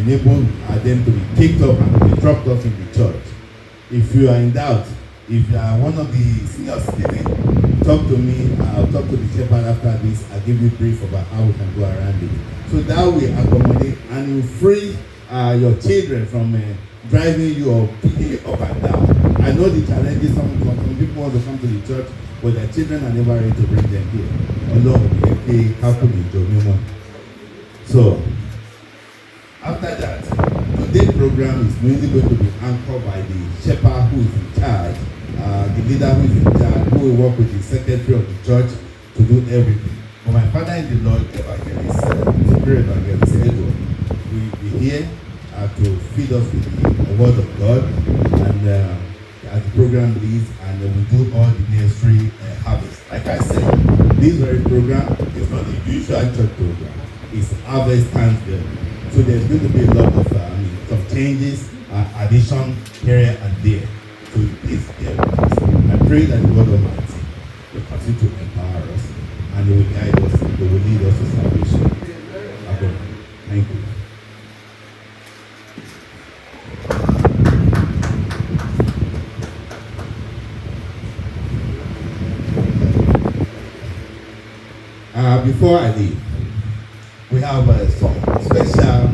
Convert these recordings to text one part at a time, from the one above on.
enable them to be picked up and to be dropped off in the church. If you are in doubt, if you are one of the senior citizens, talk to me. I'll talk to the shepherd after this. I'll give you a brief about how we can go around it. So that will accommodate and you free your children from driving you or picking you up and down. I know the challenges some people want to come to the church, but their children are never ready to bring them here. Although how could you do more? So after that, today's program is mainly going to be anchored by the shepherd who is in charge, the leader who is in charge, who will work with the secretary of the church to do everything. But my father in the Lord, Evangelist, Superior Evangelist Edward, will be here to feed us with the word of God, and as the program leads, and we do all the necessary harvest. Like I said, this very program is not the usual church program. It's harvest Thanksgiving. So there's going to be a lot of changes, addition here and there. So please bear with us. I pray that the God Almighty will continue to empower us and He will guide us, He will lead us to salvation. Amen. Thank you. Before I leave, we have some special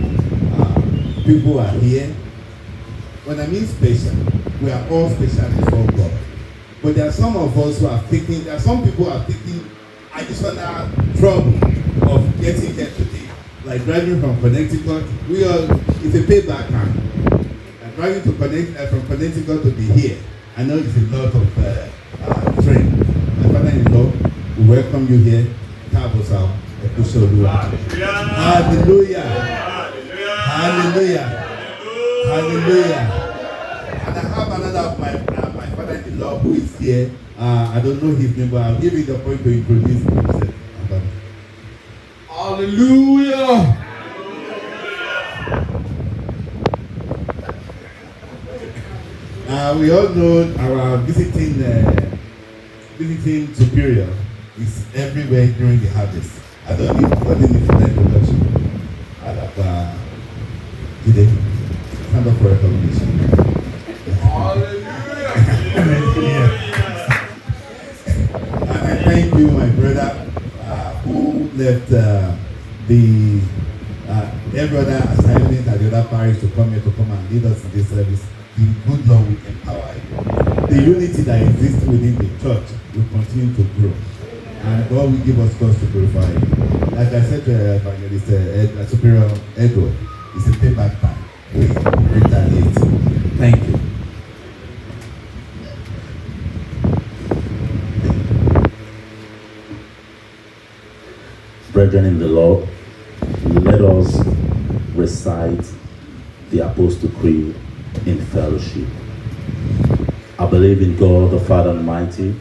people are here. When I mean special, we are all special before God. But there are some of us who are thinking, there are some people who are thinking additional trouble of getting here today. Like driving from Connecticut, it's a payback time. Driving to from Connecticut to be here, I know it's a lot of train. My father-in-law, we welcome you here. Hallelujah. Hallelujah. Hallelujah. Hallelujah. And I have another of my father-in-law who is here. I don't know his name, but I'll give you the point to introduce himself. Hallelujah. We all know our visiting superior is everywhere during the harvest. I don't need to that introduction. Today, stand up for recognition. Hallelujah. And I thank you, my brother, who left every other assignment at the other parish to come here to come and lead us in this service. The good Lord will empower you. The unity that exists within the church will continue to grow. And God will give us cause to glorify Him. Like I said to Evangelist Superior Edward, it's a payback time. We retaliate. Thank you. Brethren in the Lord, let us recite the Apostle Creed in fellowship. I believe in God, the Father Almighty,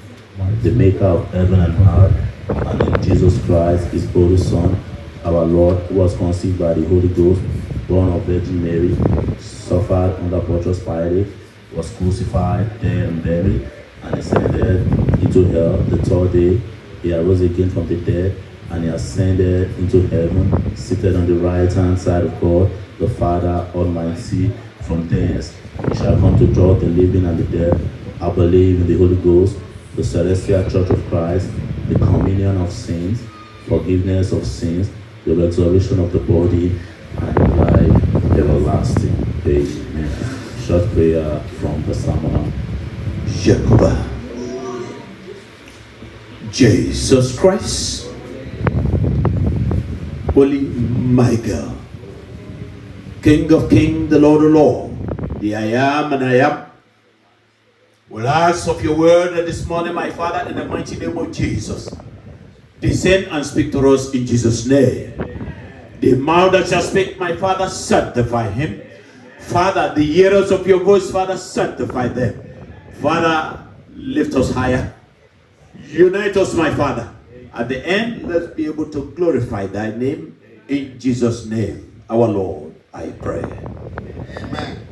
the maker of heaven and earth, and in Jesus Christ, His only Son, our Lord, who was conceived by the Holy Ghost, born of Virgin Mary, suffered under Pontius Pilate, was crucified, dead and buried, and descended into hell. The third day, He arose again from the dead, and He ascended into heaven, seated on the right hand side of God, the Father Almighty. From thence He shall come to judge the living and the dead. I believe in the Holy Ghost, the celestial Church of Christ, the communion of saints, forgiveness of sins, the resurrection of the body, and life everlasting. Amen. Short prayer from the sermon. Jehovah, Jesus Christ, Holy Michael, King of Kings, the Lord of Lords, the I am and I am. We'll ask of your word this morning, my Father, in the mighty name of Jesus. Descend and speak to us in Jesus' name. The mouth that shall speak, my Father, sanctify him. Father, the hearers of your voice, Father, sanctify them. Father, lift us higher. Unite us, my Father. At the end, let's be able to glorify thy name in Jesus' name. Our Lord, I pray. Amen.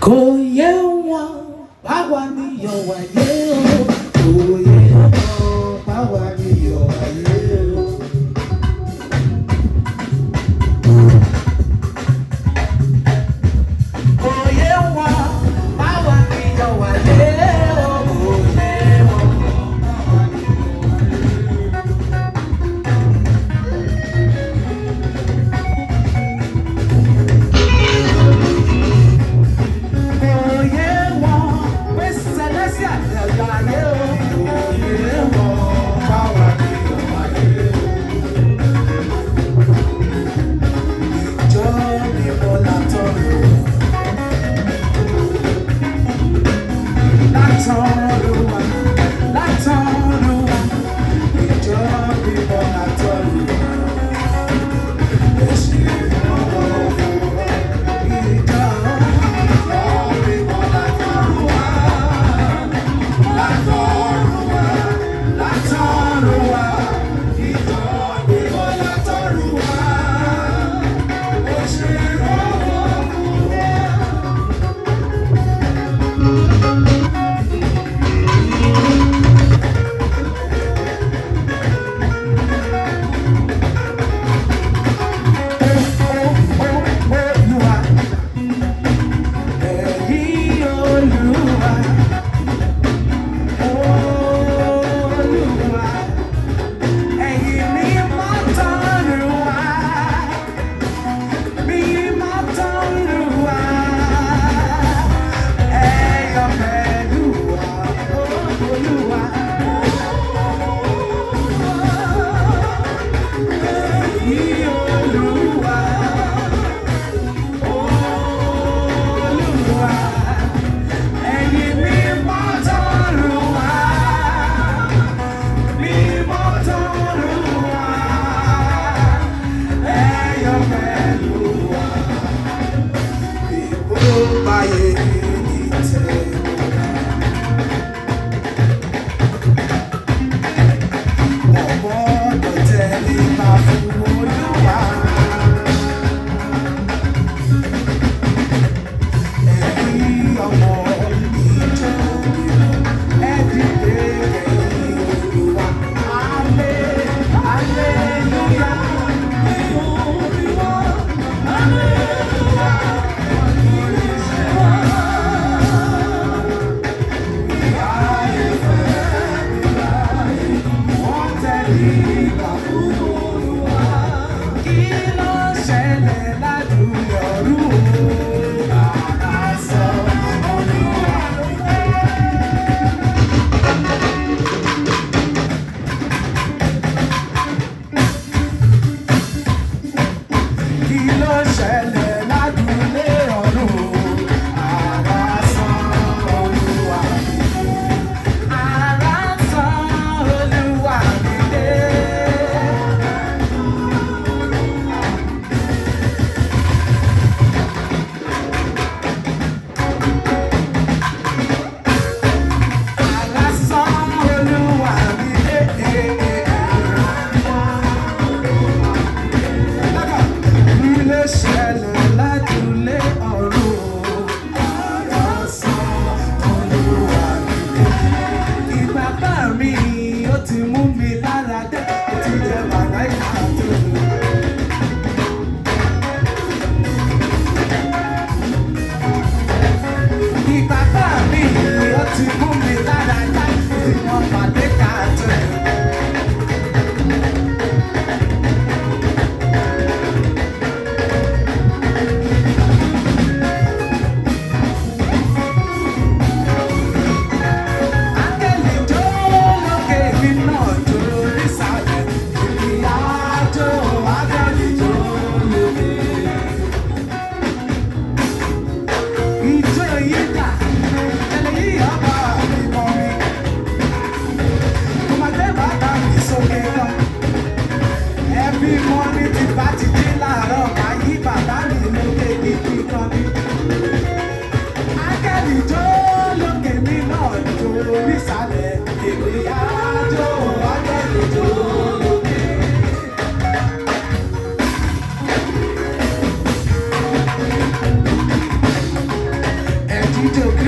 Kò yé wọn báwa ni yọ̀ wáyé o. Kò yé wọn báwa ni yọ̀ wáyé o. Kò yé wọn báwa ni yọ̀ wáyé o. Kò yé wọn báwa ni yọ̀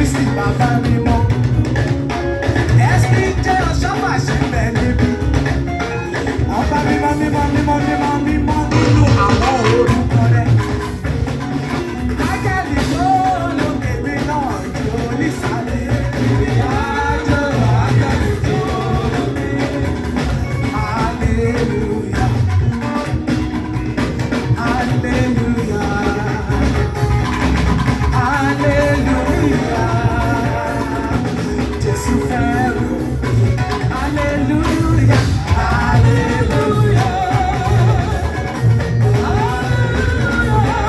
Kristi bàbá mímọ́. Ẹ̀sìn jẹ́ ọ̀ṣọ́fà ṣe bẹ́ẹ̀ níbí. Ọba mímọ́ mímọ́ mímọ́ mímọ́ mímọ́ nínú àwọn orúkọ rẹ̀. Ángẹ́lì tó lókè mi náà jó nísàlẹ̀. Ìrìnàjò ángẹ́lì tó lókè. Hallelujah. Hallelujah. Hallelujah. Jésù fẹ́ràn. Hallelujah. Hallelujah. Hallelujah.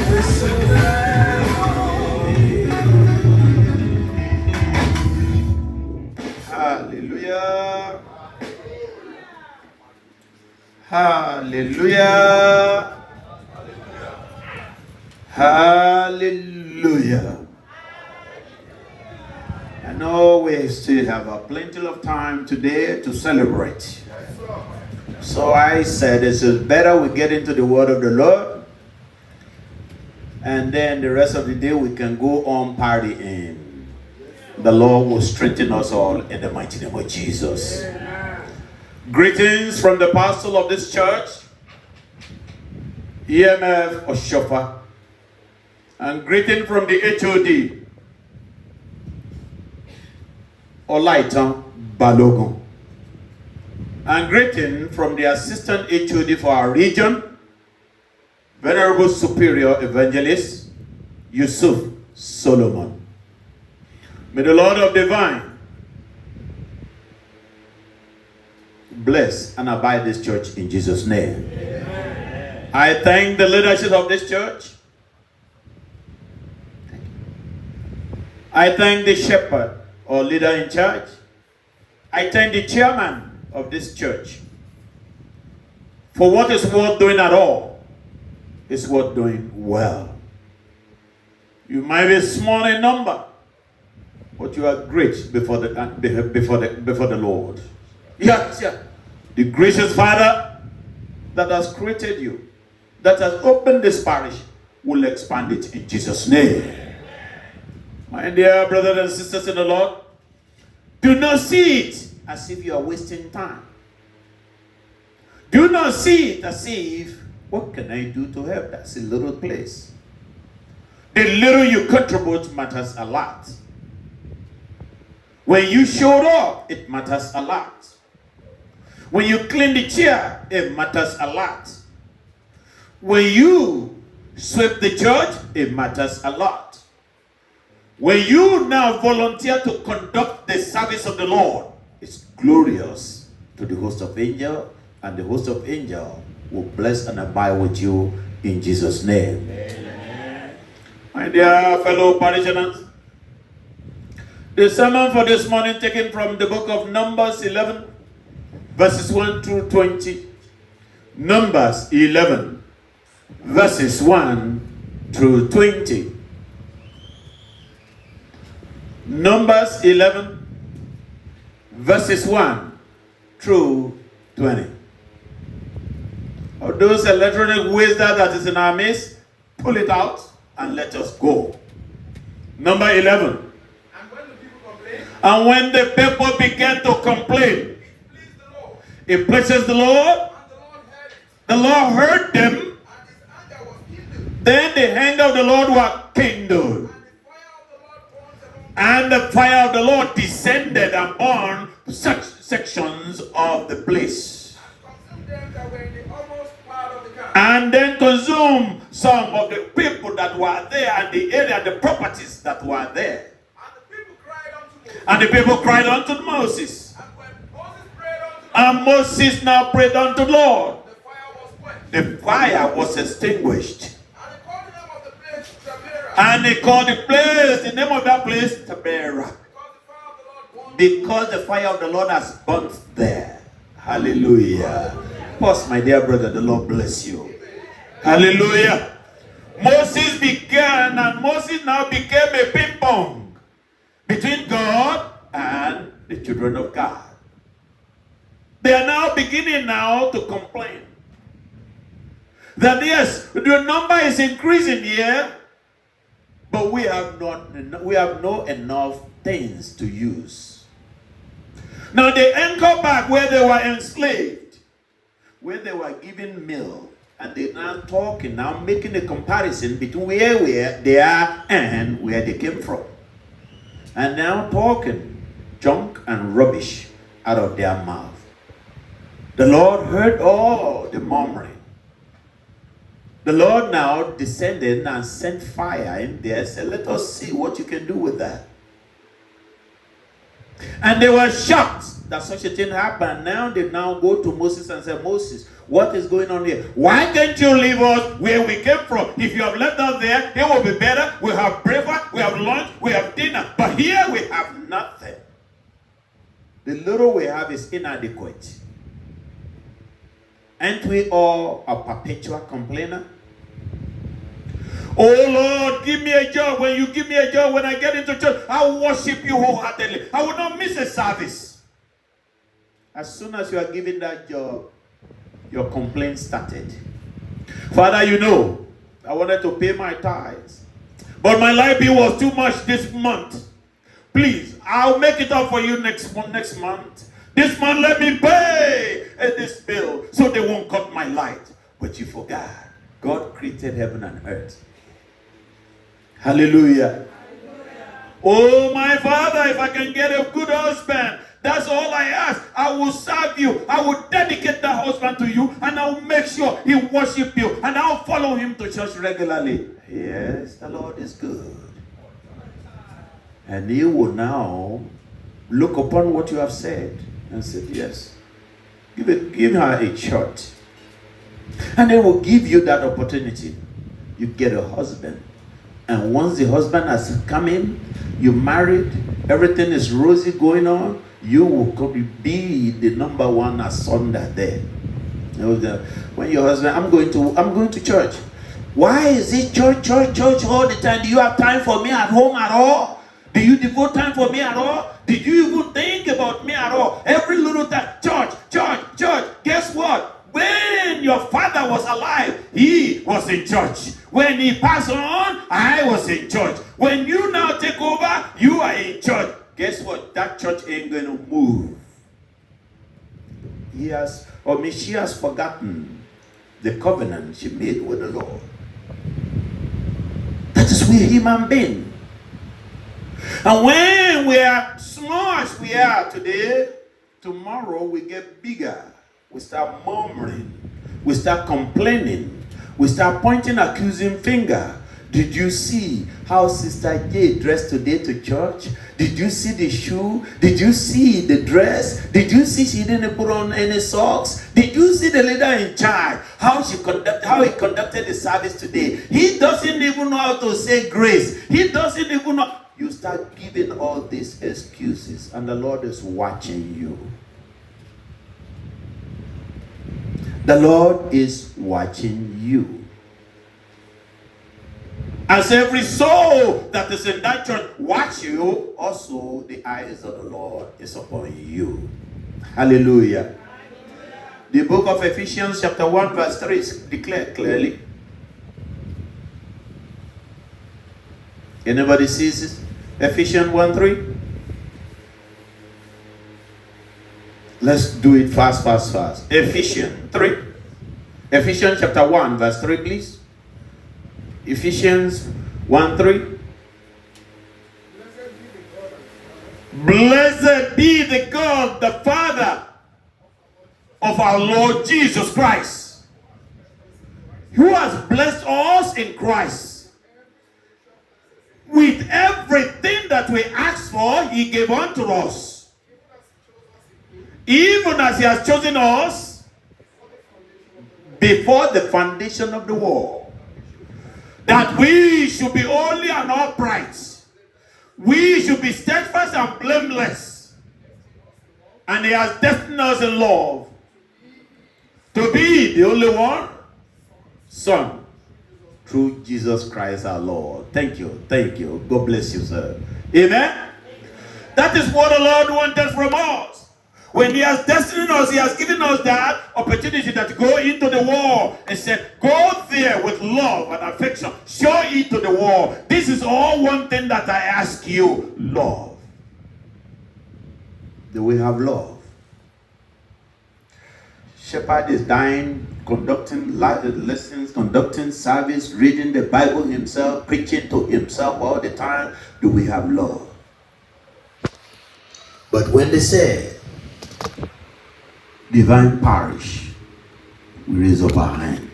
Jésù fẹ́ràn. Hallelujah. Hallelujah. Hallelujah. I know we still have plenty of time today to celebrate. So I said it's better we get into the word of the Lord, and then the rest of the day we can go on partying. The Lord will strengthen us all in the mighty name of Jesus. Greetings from the pastor of this church, EMF Oshofa, and greeting from the HOD, Olaitan Balogun, and greeting from the assistant HOD for our region, Venerable Superior Evangelist Yusuf Solomon. May the Lord of Divine bless and abide this church in Jesus' name. Amen. I thank the leadership of this church. I thank the shepherd or leader in charge. I thank the chairman of this church. For what is worth doing at all is worth doing well. You might be small in number, but you are great before the Lord. Yes, yeah. The gracious Father that has created you, that has opened this parish, will expand it in Jesus' name. My dear brothers and sisters in the Lord, do not see it as if you are wasting time. Do not see it as if, what can I do to help? That's a little place. The little you contribute matters a lot. When you showed up, it matters a lot. When you clean the chair, it matters a lot. When you sweep the church, it matters a lot. When you now volunteer to conduct the service of the Lord, it's glorious to the host of angels, and the host of angels will bless and abide with you in Jesus' name. Amen. My dear fellow parishioners, the sermon for this morning taken from the book of Numbers 11, verses 1 through 20. Numbers 11, verses 1 through 20. Numbers 11, verses 1 through 20. Of those electronic wisdom that is in our midst, pull it out and let us go. Number 11. And when the people began to complain, it pleases the Lord. The Lord heard them. Then the anger of the Lord was kindled. And the fire of the Lord descended upon such sections of the place. And then consumed some of the people that were there, and the area, the properties that were there. And the people cried unto Moses. And Moses now prayed unto the Lord. The fire was extinguished. And they called the place, the name of that place, Taberah. Because the fire of the Lord has burnt there. Hallelujah. Pause, my dear brother, the Lord bless you. Hallelujah. Moses began, and Moses now became a ping pong between God and the children of God. They are now beginning now to complain. that yes, the number is increasing here, but we have no enough things to use. Now they anchor back where they were enslaved, where they were given meal, and they're now talking, now making a comparison between where they are and where they came from. And now talking junk and rubbish out of their mouth. The Lord heard all the murmuring. The Lord now descended and sent fire in there and said, let us see what you can do with that. And they were shocked that such a thing happened. Now they now go to Moses and say, Moses, what is going on here? Why can't you leave us where we came from? If you have left us there, it will be better. We have breakfast, we have lunch, we have dinner. But here we have nothing. The little we have is inadequate. Aren't we all a perpetual complainer? Oh Lord, give me a job. When you give me a job, when I get into church, I will worship you wholeheartedly. I will not miss a service. As soon as you are given that job, your complaint started. Father, you know, I wanted to pay my tithes, but my light bill was too much this month. Please, I'll make it up for you next month. This month, let me pay this bill so they won't cut my light. But you forgot. God created heaven and earth. Hallelujah. Oh, my Father, if I can get a good husband, that's all I ask. I will serve you. I will dedicate that husband to you, and I will make sure he worship you, and I'll follow him to church regularly. Yes, the Lord is good. And he will now look upon what you have said and said, yes, give her a shot. And they will give you that opportunity. You get a husband. And once the husband has come in, you married, everything is rosy going on, you will be the number one asunder there. When your husband, I'm going to church. Why is it church all the time? Do you have time for me at home at all? Do you devote time for me at all? Did you even think about me at all? Every little time, church. Guess what? When your father was alive, he was in church. When he passed on, I was in church. When you now take over, you are in church. Guess what? That church ain't going to move. She has forgotten the covenant she made with the Lord. That is we human beings. And when we are small as we are today, tomorrow we get bigger. We start murmuring. We start complaining. We start pointing accusing finger. Did you see how Sister J dressed today to church? Did you see the shoe? Did you see the dress? Did you see she didn't put on any socks? Did you see the leader in charge? How he conducted the service today? He doesn't even know how to say grace. He doesn't even know. You start giving all these excuses, and the Lord is watching you. The Lord is watching you. As every soul that is in that church watch you, also the eyes of the Lord is upon you. Hallelujah. The book of Ephesians chapter 1 verse 3 is declared clearly. Anybody sees this? Ephesians 1:3. Let's do it fast. Ephesians 3. Ephesians chapter 1 verse 3, please. Ephesians 1:3. Blessed be the God, the Father of our Lord Jesus Christ, who has blessed us in Christ with everything that we asked for. He gave unto us, even as he has chosen us before the foundation of the world, that we should be holy and upright. We should be steadfast and blameless. And he has destined us in love to be the only one Son, through Jesus Christ our Lord. Thank you. God bless you, sir. Amen. That is what the Lord wanted from us. When he has destined us, he has given us that opportunity that to go into the war and said, go there with love and affection. Show it to the world. This is all one thing that I ask you, love. Do we have love? Shepherd is dying, conducting lessons, conducting service, reading the Bible himself, preaching to himself all the time. Do we have love? But when they say divine parish, we raise up our hand.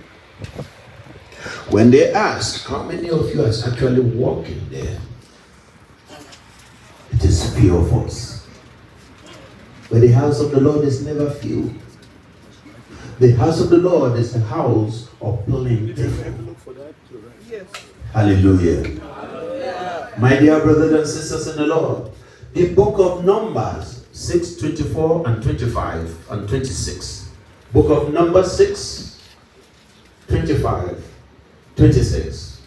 When they ask, how many of you are actually walking there? It is few of us. But the house of the Lord is never few. The house of the Lord is a house of plenty. Hallelujah. My dear brothers and sisters in the Lord, the book of Numbers 6, 24 and 25 and 26. Book of Numbers 6, 25, 26.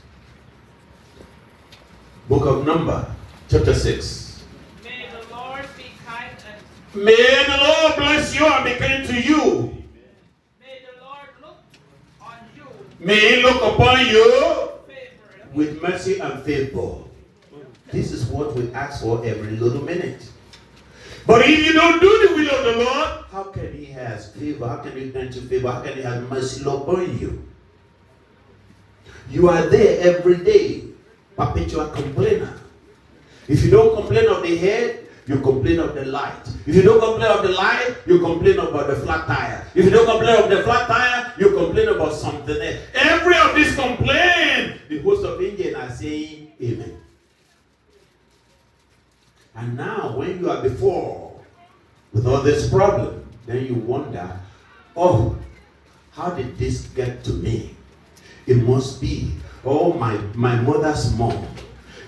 Book of Numbers, chapter 6. May the Lord be kind and May the Lord bless you and be kind to you. may the Lord look on you May he look upon you favor. with mercy and favor. This is what we ask for every little minute. But if you don't do the will of the Lord, how can he have favor? How can he grant you favor? How can he have mercy upon you? You are there every day, perpetual complainer. If you don't complain of the head, you complain of the light. If you don't complain of the light, you complain about the flat tire. If you don't complain of the flat tire, you complain about something else. Every of these complain, the host of Indian are saying amen. And now when you are before with all this problem, then you wonder, oh, how did this get to me? It must be, oh, my mother's mom.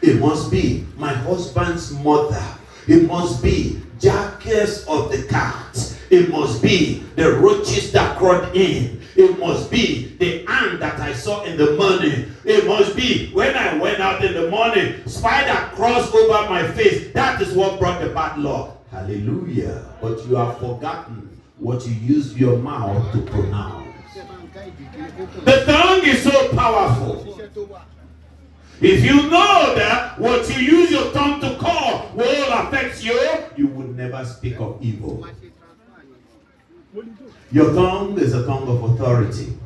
It must be my husband's mother. It must be jackets of the cat. It must be the roaches that crawled in. It must be the ant that I saw in the morning. It must be when I went out in the morning, spider crossed over my face. That is what brought the bad luck. Hallelujah. But you have forgotten what you used your mouth to pronounce. The tongue is so powerful. If you know that what you use your tongue to call will affect you, you would never speak of evil. Your tongue is a tongue of authority.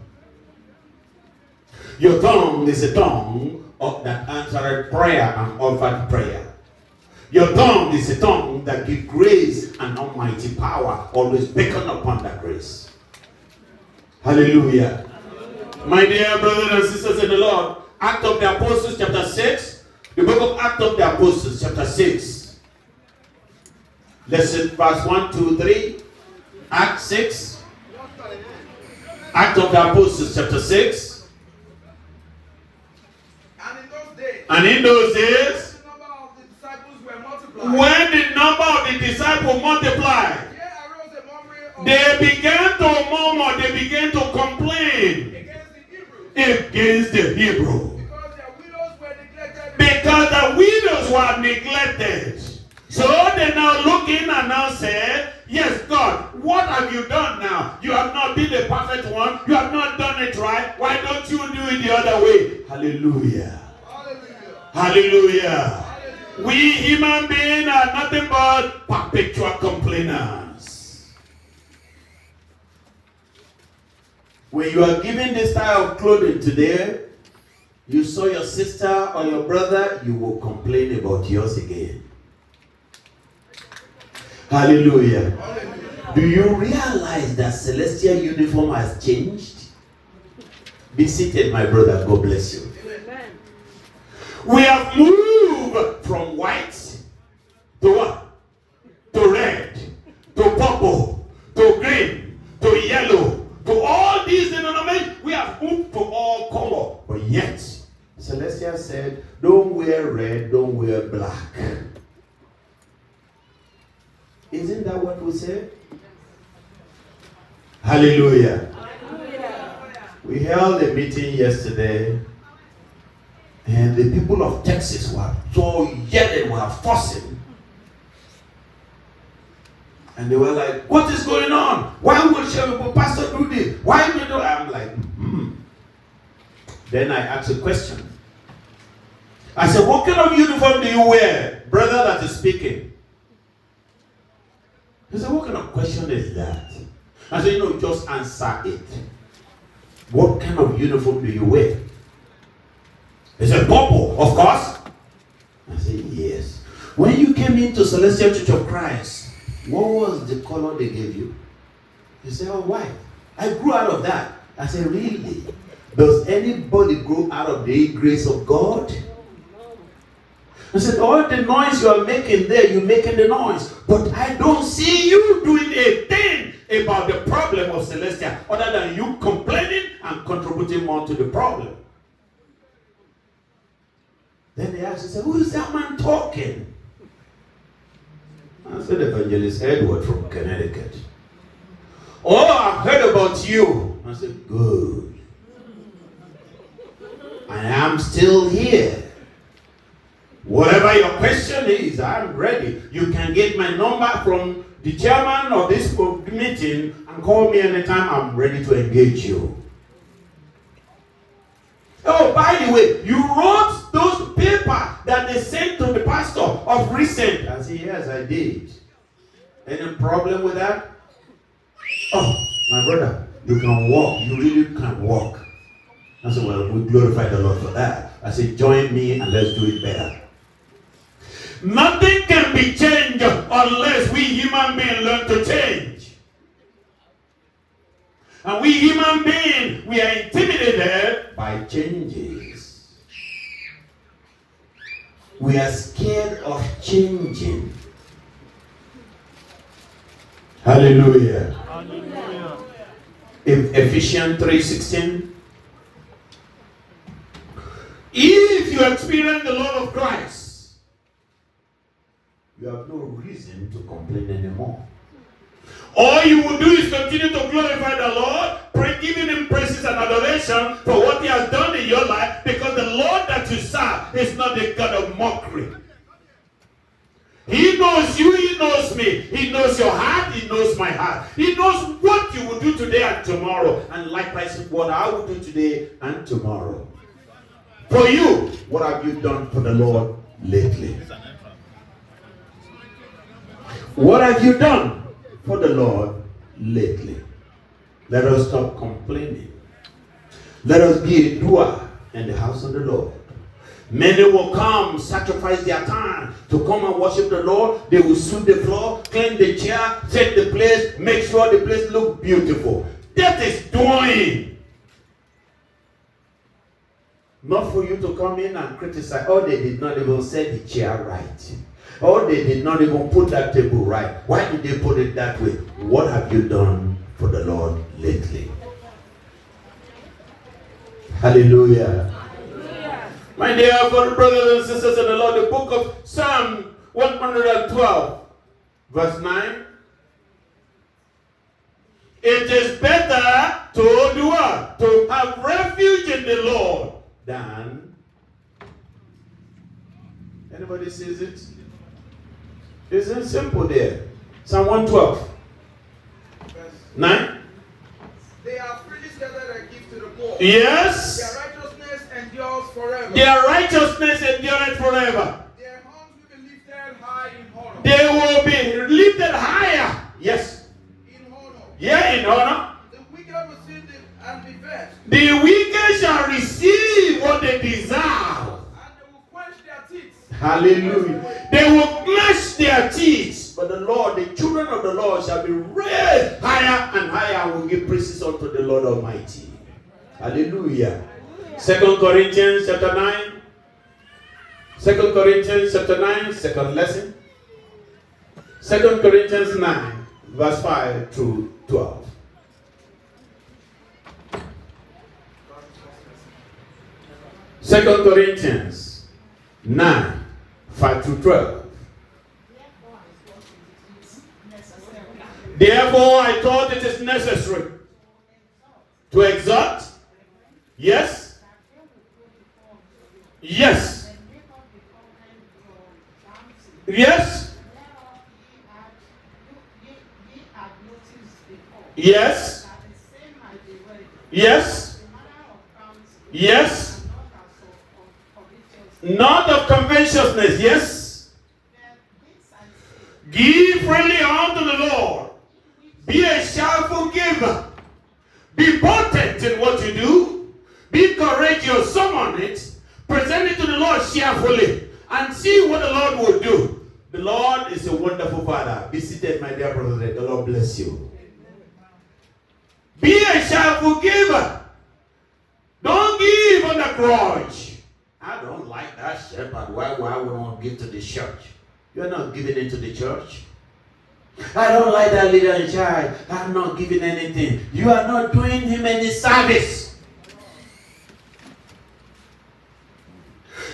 Your tongue is a tongue that answered prayer and offered prayer. Your tongue is a tongue that gives grace and almighty power, always beckon upon that grace. Hallelujah. My dear brothers and sisters in the Lord, Act of the Apostles chapter 6, the book of Act of the Apostles chapter 6. Listen, verse 1, 2, 3. Act 6. Act of the Apostles chapter 6. And in those days, when the number of the disciples multiplied, they began to murmur, they began to complain against the Hebrew. Because the widows were neglected. So they now look in and now say, yes, God, what have you done now? You have not been the perfect one. You have not done it right. Why don't you do it the other way? Hallelujah. Hallelujah. Hallelujah. We human beings are nothing but perpetual complainers. When you are given this style of clothing today, you saw your sister or your brother, you will complain about yours again. Hallelujah. Hallelujah. Do you realize that celestial uniform has changed? Be seated, my brother. God bless you. Amen. We have moved from white to what? To red, to purple, to green, to yellow, to all these denominations. We have moved to all color. But yet, Celestia said, don't wear red, don't wear black. Isn't that what we say? Hallelujah. Hallelujah. We held a meeting yesterday, and the people of Texas were so yelling, were fussing. And they were like, what is going on? Why would pastor do this? Why do you do? I'm like, Then I asked a question. I said, what kind of uniform do you wear, brother that is speaking? He said, what kind of question is that? I said, just answer it. What kind of uniform do you wear? He said, purple, of course. I said, yes. When you came into Celestial Church of Christ, what was the color they gave you? He said, white. I grew out of that. I said, really? Does anybody grow out of the grace of God? I said, all the noise you are making there, you're making the noise. But I don't see you doing a thing about the problem of Celestia other than you complaining and contributing more to the problem. Then they asked, who is that man talking? I said, Evangelist Edward from Connecticut. Oh, I've heard about you. I said, good. I am still here. Whatever your question is, I'm ready. You can get my number from the chairman of this meeting and call me anytime. I'm ready to engage you. Oh, by the way, you wrote those papers that they sent to the pastor of recent. I said, yes, I did. Any problem with that? Oh, my brother, you can walk. You really can walk. I said, well, we glorify the Lord for that. I said, join me and let's do it better. Nothing can be changed unless we human beings learn to change. And we human beings, we are intimidated by changes. We are scared of changing. Hallelujah. Hallelujah. In Ephesians 3:16. If you experience the love of Christ, you have no reason to complain anymore. All you will do is continue to glorify the Lord, giving him praises and adoration for what he has done in your life, because the Lord that you serve is not a God of mockery. He knows you, he knows me, he knows your heart, he knows my heart. He knows what you will do today and tomorrow, and likewise what I will do today and tomorrow. For you, what have you done for the Lord lately? What have you done for the Lord lately? Let us stop complaining. Let us be a doer in the house of the Lord. Many will come, sacrifice their time to come and worship the Lord. They will sweep the floor, clean the chair, set the place, make sure the place looks beautiful. That is doing. Not for you to come in and criticize. Oh, they did not even set the chair right. Oh, they did not even put that table right. Why did they put it that way? What have you done for the Lord lately? Hallelujah. Hallelujah. My dear brothers and sisters in the Lord, the book of Psalm 112, verse 9. It is better to do what? To have refuge in the Lord than. Anybody sees it? Isn't simple there? Psalm 112. 9. They are freely scattered and give to the poor. Yes. Their righteousness endures forever. Their righteousness endureth forever. Their horns will be lifted high in honor. They will be lifted higher. Yes. In honor. Yeah, in honor. The wicked will see them and be vexed. The wicked shall receive what they deserve. And they will quench their teeth. Hallelujah. They will clench their teeth. But the Lord, the children of the Lord shall be raised higher and higher and will give praises unto the Lord Almighty. Hallelujah. 2 Corinthians chapter 9. 2 Corinthians chapter 9, second lesson. 2 Corinthians 9, verse 5 through 12. Second Corinthians 9, 5 through 12. Therefore, I thought it is necessary to exhort. Yes. Yes. Yes. Yes. Yes. Not of covetousness. Yes. Give freely unto the Lord. Be a cheerful giver. Be potent in what you do. Be courageous. Summon it. Present it to the Lord cheerfully. And see what the Lord will do. The Lord is a wonderful Father. Be seated, my dear brother. The Lord bless you. Be a cheerful giver. Don't give on the grudge. I don't like that shepherd. Why would I want to give to the church? You're not giving it to the church. I don't like that leader in charge. I'm not giving anything. You are not doing him any service.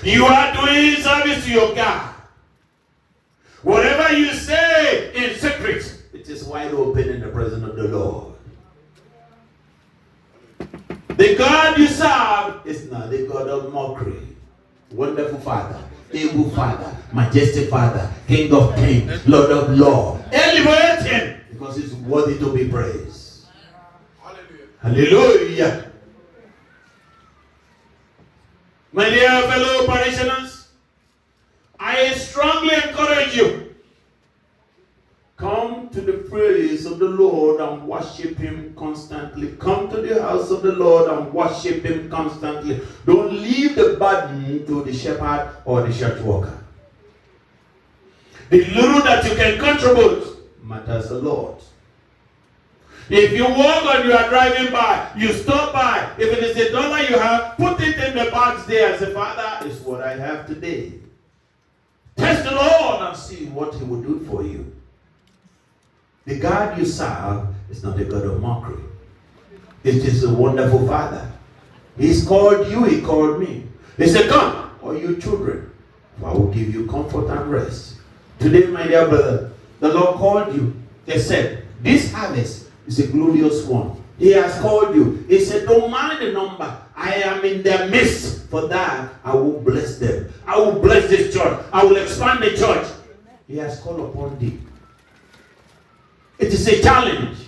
You are doing service to your God. Whatever you say in secret, it is wide open in the presence of the Lord. The God you serve is not the God of mockery. Wonderful Father, able Father, majestic Father, King of kings, Lord of lords. Elevate him because he's worthy to be praised. Hallelujah. Hallelujah. My dear fellow parishioners, I strongly encourage you. Come to the praise of the Lord and worship him constantly. Come to the house of the Lord and worship him constantly. Don't leave the burden to the shepherd or the church worker. The little that you can contribute matters a lot. If you walk and you are driving by, you stop by. If it is $1 you have, put it in the box there and say, Father, it's what I have today. Test the Lord and see what he will do for you. The God you serve is not a God of mockery. It is a wonderful Father. He's called you, he called me. He said, come, all you children, for I will give you comfort and rest. Today, my dear brother, the Lord called you. They said, this harvest is a glorious one. He has called you. He said, don't mind the number. I am in their midst. For that, I will bless them. I will bless this church. I will expand the church. He has called upon thee. It is a challenge.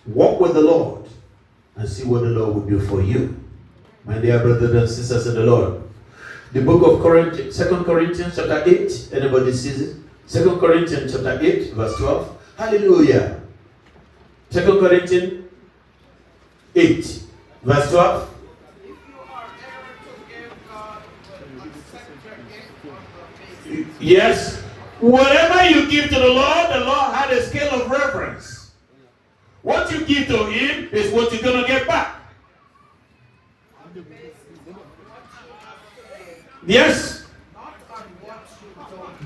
Walk with the Lord and see what the Lord will do for you. My dear brothers and sisters in the Lord. The book of Corinthians, 2 Corinthians chapter 8. Anybody sees it? 2 Corinthians chapter 8, verse 12. Hallelujah. 2 Corinthians 8, verse 12. If you are ever to give God an accepted gift, Yes. Whatever you give to the Lord had a scale of reference. What you give to him is what you're going to get back. Yes.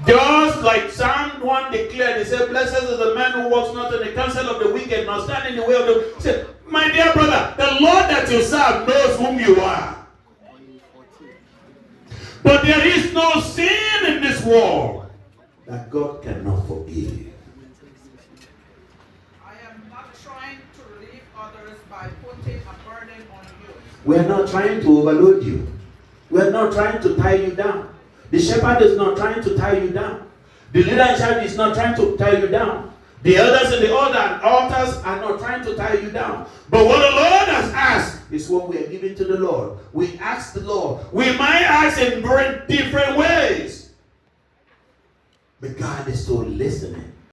Just like Psalm 1 declared, he said, blessed is the man who walks not in the counsel of the wicked, nor stand in the way of the... He said, my dear brother, the Lord that you serve knows whom you are. But there is no sin in this world that God cannot forgive. I am not trying to relieve others by putting a burden on you. We are not trying to overload you. We are not trying to tie you down. The shepherd is not trying to tie you down. The leader in charge is not trying to tie you down. The elders in the altars are not trying to tie you down. But what the Lord has asked is what we are giving to the Lord. We ask the Lord. We might ask in different ways. But God is still listening.